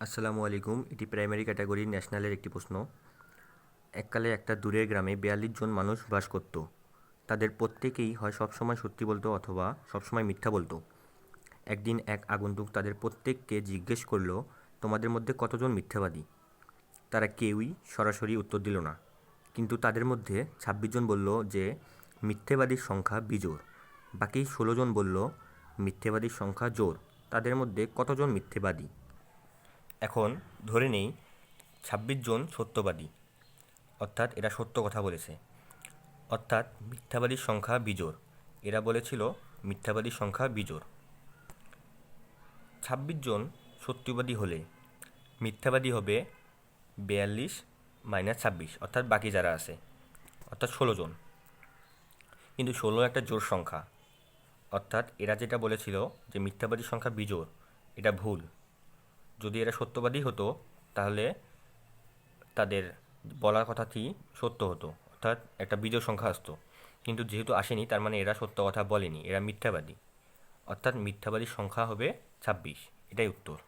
আসসালামু আলাইকুম। এটি প্রাইমারি ক্যাটাগরির ন্যাশনালের একটি প্রশ্ন। এককালে একটা দূরের গ্রামে ৪২ জন মানুষ বাস করত। তাদের প্রত্যেকেই হয় সবসময় সত্যি বলতো অথবা সবসময় মিথ্যা বলতো। একদিন এক আগন্তুক তাদের প্রত্যেককে জিজ্ঞেস করলো, তোমাদের মধ্যে কতজন মিথ্যাবাদী? তারা কেউই সরাসরি উত্তর দিল না, কিন্তু তাদের মধ্যে ২৬ জন বলল যে মিথ্যেবাদীর সংখ্যা বিজোড়। বাকি ১৬ জন বলল মিথ্যেবাদীর সংখ্যা জোড়। তাদের মধ্যে কতজন মিথ্যেবাদী? এখন ধরে নেই ২৬ জন সত্যবাদী, অর্থাৎ এরা সত্য কথা বলেছে, অর্থাৎ মিথ্যাবাদীর সংখ্যা বিজোড়। এরা বলেছিল মিথ্যাবাদীর সংখ্যা বিজোড়। ২৬ জন সত্যবাদী হলে মিথ্যাবাদী হবে ৪২ মাইনাস ২৬, অর্থাৎ বাকি যারা আছে, অর্থাৎ ১৬ জন। কিন্তু ১৬ একটা জোড় সংখ্যা, অর্থাৎ এরা যেটা বলেছিল যে মিথ্যাবাদীর সংখ্যা বিজোড়, এটা ভুল। যদি এরা সত্যবাদী হতো তাহলে তাদের বলার কথাটি সত্য হতো, অর্থাৎ একটা বিজোড় সংখ্যা আসতো। কিন্তু যেহেতু আসেনি, তার মানে এরা সত্য কথা বলেনি, এরা মিথ্যাবাদী, অর্থাৎ মিথ্যাবাদীর সংখ্যা হবে ২৬। এটাই উত্তর।